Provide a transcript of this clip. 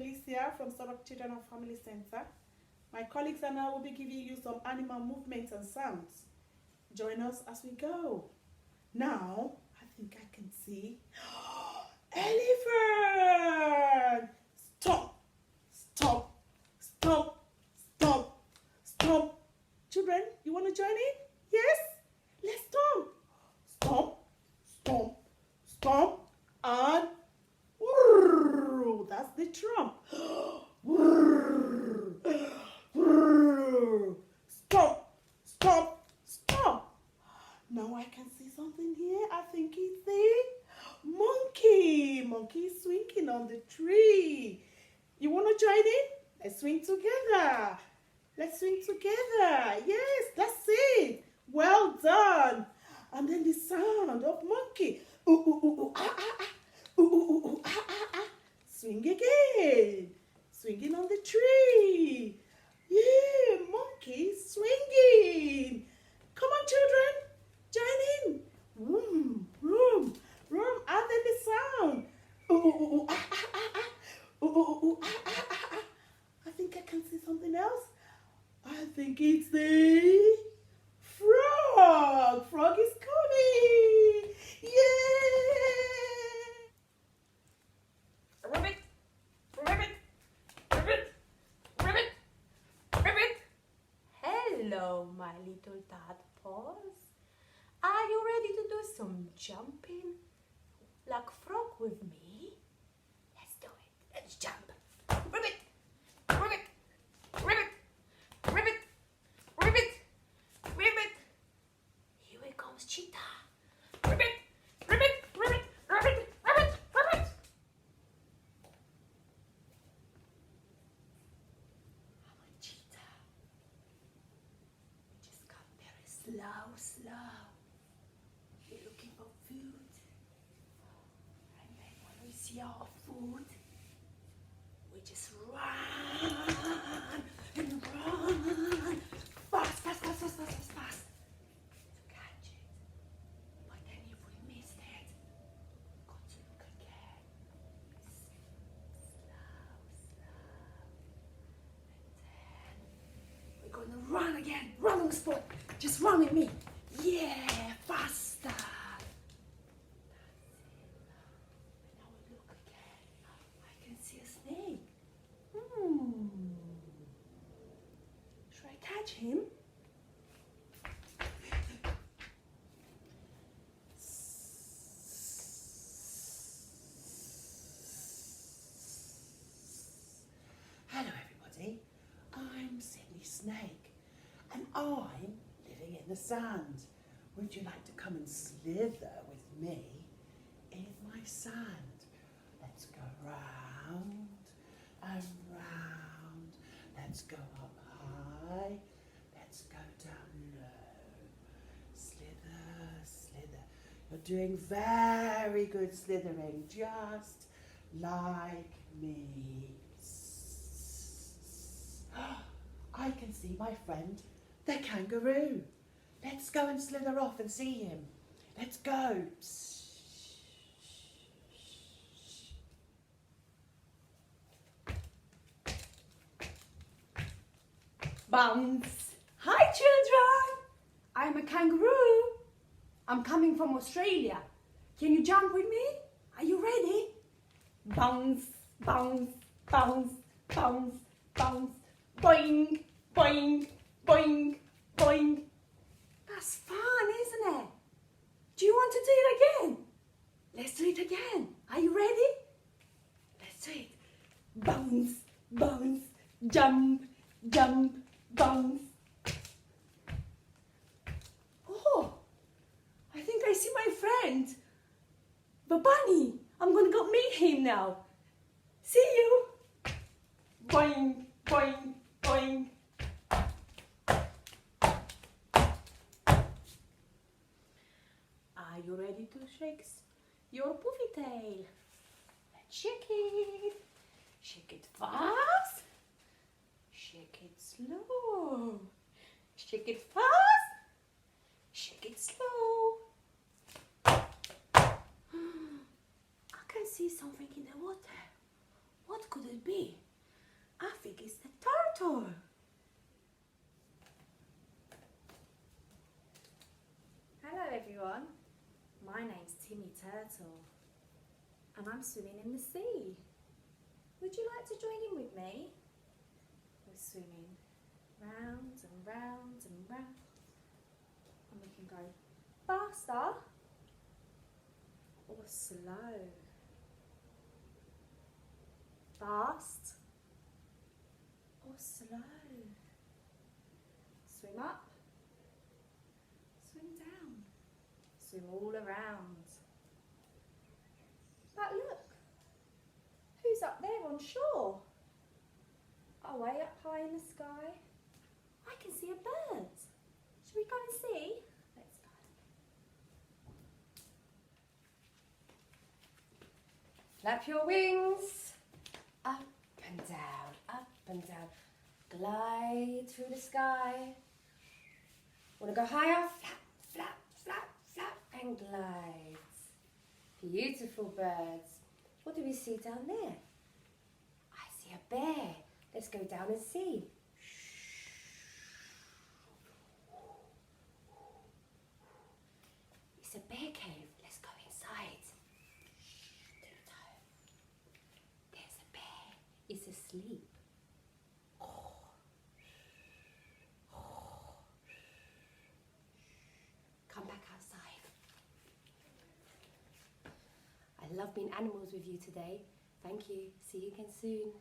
Felicia from Southwark Children and Family Center. My colleagues and I will be giving you some animal movements and sounds. Join us as we go. Now, I think I can see elephant. Stop, stop, stop, stop, stop. Children, you want to join in? Yes? Let's stomp. Stomp, stomp, stomp, and that's the trump. Stop, stop, stop. Now I can see something here. I think it's the monkey. Monkey is swinging on the tree. You want to join in? Let's swing together. Let's swing together. Yes, that's it. Well done. And then the sound of monkey. Ooh, ooh, ooh, ooh, ah, ah, ah. Ooh, ooh, ooh, ooh, ah, ah, ah. Swing again. Swinging on the tree. Yeah, monkey swinging. Come on, children. Join in. Vroom, vroom, vroom. And then the sound. Ooh, ooh, ooh, ooh, ah, ah, ah, ah. Ooh, ooh, ooh, ooh, ah, ah, ah, ah. I think I can see something else. I think it's the frog. Frog is coming. Yeah. Ribbit, ribbit, ribbit, ribbit, ribbit. Hello, my little tadpoles. Are you ready to do some jumping like frog with me? Let's do it. Let's jump. Ribbit, ribbit, ribbit, ribbit, ribbit, ribbit. Here it comes cheetah. Ribbit, ribbit, ribbit, ribbit, ribbit, ribbit. I'm a cheetah. We just got very slow. We're looking for food. And then when we see our food, we just run and run. Fast, fast, fast, fast, fast, fast, fast. To catch it. But then if we missed it, we've got to look again. Slow. And then we're gonna run again. Run on the spot. Just run with me. Yeah, faster. That's it. And now we look again. I can see a snake. Should I catch him? Hello everybody, I'm Sydney Snake and I'm living in the sand. Would you like to come and slither with me in my sand? Let's go round and round. Let's go up high. Let's go down low. Slither, slither. You're doing very good slithering, just like me. I can see my friend, the kangaroo. Let's go and slither off and see him. Let's go. Bounce. Hi children, I'm a kangaroo. I'm coming from Australia. Can you jump with me? Are you ready? Bounce, bounce, bounce, bounce, bounce. Boing, boing, boing, boing. That's fun, isn't it? Do you want to do it again? Let's do it again. Are you ready? Let's do it. Bounce, bounce, jump, jump, bounce. Oh, I think I see my friend, the bunny. I'm gonna go meet him now. See you. Boing, boing, boing. Are you ready to shake your puffy tail? Let's shake it. Shake it fast. Shake it slow. Shake it fast. Shake it slow. I can see something in the water. What could it be? I think it's the turtle. Hello everyone, my name's Timmy Turtle and I'm swimming in the sea. Would you like to join in with me? We're swimming round and round and round, and we can go faster or slow. Fast or slow. Swim up, swim down, swim all around. But look, who's up there on shore? Oh, way up high in the sky. I can see a bird. Shall we go and see? Let's go. Flap your wings. Up and down, up and down. Glide through the sky. Want to go higher? Flap, flap, flap, flap, and glide. Beautiful birds. What do we see down there? I see a bear. Let's go down and see. It's a bear cave. Let's go inside. There's a bear. It's asleep. Come back outside. I love being animals with you today. Thank you. See you again soon.